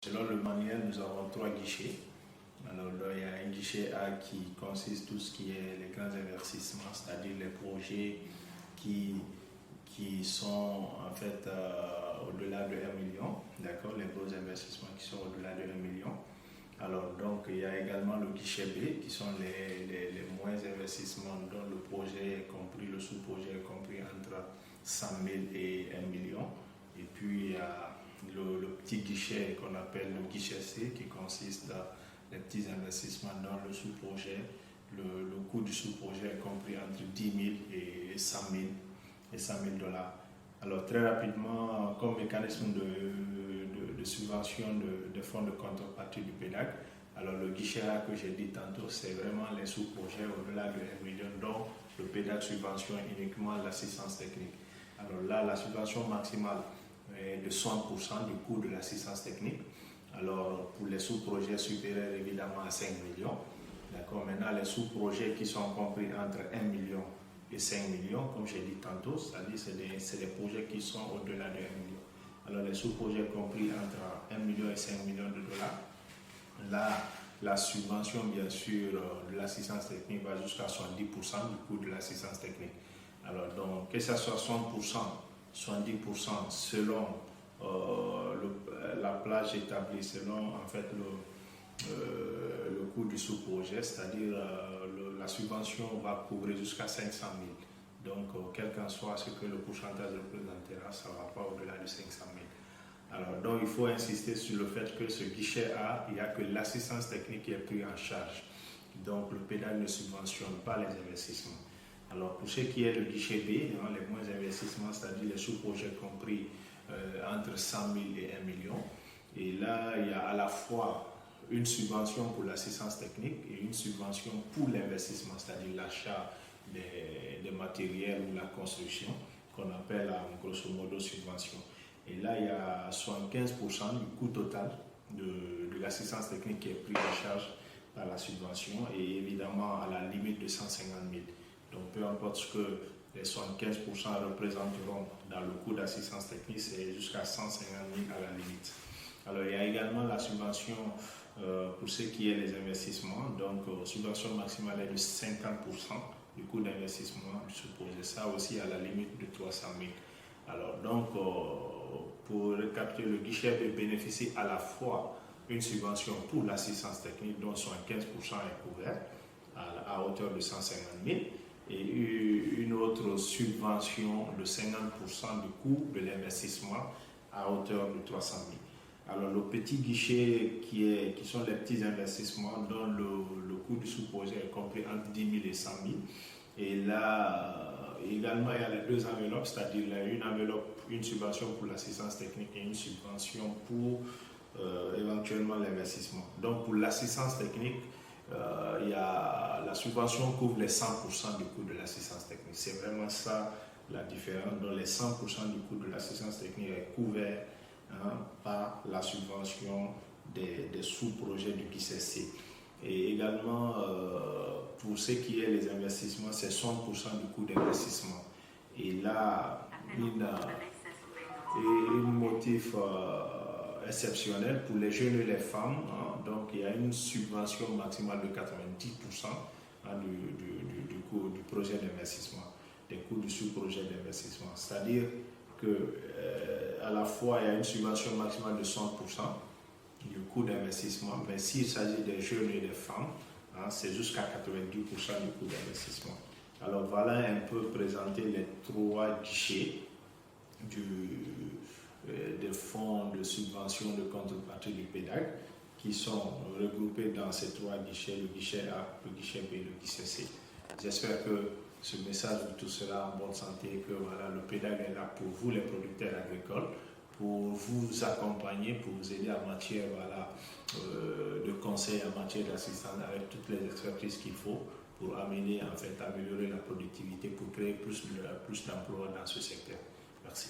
Selon le manuel, nous avons 3 guichets. Alors, là, il y a un guichet A qui consiste tout ce qui est les grands investissements, c'est-à-dire les projets qui sont en fait au-delà de 1 million, d'accord, les gros investissements qui sont au-delà de 1 million. Alors, donc, il y a également le guichet B qui sont les moins investissements dont le projet est compris, le sous-projet est compris entre 100 000 et 1 million. Et puis, il y a le petit guichet qu'on appelle le guichet C qui consiste dans les petits investissements dans le sous-projet. Le coût du sous-projet est compris entre 10 000 et 100 000 dollars. Alors très rapidement, comme mécanisme de subvention de fonds de contrepartie du PDAC, alors le guichet A que j'ai dit tantôt, c'est vraiment les sous-projets au-delà de 1 million dont le PDAC subventionne uniquement l'assistance technique. Alors là, la subvention maximale est de 60% du coût de l'assistance technique. Alors pour les sous-projets supérieurs évidemment à 5 millions. D'accord. Maintenant, les sous-projets qui sont compris entre 1 million et 5 millions, comme j'ai dit tantôt, c'est-à-dire c'est des projets qui sont au-delà de 1 million. Alors les sous-projets compris entre 1 million et 5 millions de dollars. Là, la subvention, bien sûr, de l'assistance technique va jusqu'à 70% du coût de l'assistance technique. Alors, donc, que ce soit 60%, 70% selon la plage établie, selon en fait le coût du sous-projet, c'est-à-dire la subvention va couvrir jusqu'à 500 000. Donc, quel qu'en soit ce que le pourcentage représentera, ça ne va pas au-delà de 500 000. Alors, donc, il faut insister sur le fait que ce guichet A, il n'y a que l'assistance technique qui est prise en charge. Donc, le PDAC ne subventionne pas les investissements. Alors, pour ce qui est du guichet B, les moins investissements, c'est-à-dire les sous-projets compris entre 100 000 et 1 million. Et là, il y a à la fois une subvention pour l'assistance technique et une subvention pour l'investissement, c'est-à-dire l'achat des matériels ou la construction, qu'on appelle grosso modo subvention. Et là, il y a 75% du coût total de l'assistance technique qui est pris en charge par la subvention et évidemment à la limite de 150 000. Donc, peu importe ce que les 75% représenteront dans le coût d'assistance technique, c'est jusqu'à 150 000 à la limite. Alors, il y a également la subvention pour ce qui est les investissements. Donc, subvention maximale est de 50% du coût d'investissement du sous-projet. Ça aussi à la limite de 300 000. Alors, donc, pour récapituler, le guichet peut bénéficier à la fois une subvention pour l'assistance technique dont 75% est couvert à hauteur de 150 000 et une autre subvention de 50% du coût de l'investissement à hauteur de 300 000. Alors le petit guichet qui sont les petits investissements dont le coût du sous-projet est compris entre 10 000 et 100 000. Et là, également, il y a les deux enveloppes, c'est-à-dire une enveloppe, une subvention pour l'assistance technique et une subvention pour éventuellement l'investissement. Donc pour l'assistance technique, la subvention couvre les 100% du coût de l'assistance technique. C'est vraiment ça la différence. Donc les 100% du coût de l'assistance technique est couvert par la subvention des sous-projets du guichet C. Et également, pour ce qui est les investissements, c'est 60% du coût d'investissement. Et là, un motif exceptionnel pour les jeunes et les femmes. Donc, il y a une subvention maximale de 90% du coût du projet d'investissement, des coûts du sous-projet d'investissement. C'est-à-dire qu'à la fois, il y a une subvention maximale de 100% du coût d'investissement, mais s'il s'agit des jeunes et des femmes, c'est jusqu'à 90% du coût d'investissement. Alors, voilà un peu présenter les 3 guichets des fonds de subvention de contrepartie du PDAC qui sont regroupés dans ces 3 guichets, le guichet A, le guichet B et le guichet C. J'espère que ce message vous tous sera en bonne santé et que voilà, le PDAC est là pour vous les producteurs agricoles, pour vous accompagner, pour vous aider en matière de conseils, en matière d'assistance avec toutes les expertises qu'il faut pour améliorer la productivité, pour créer plus d'emplois dans ce secteur. Merci.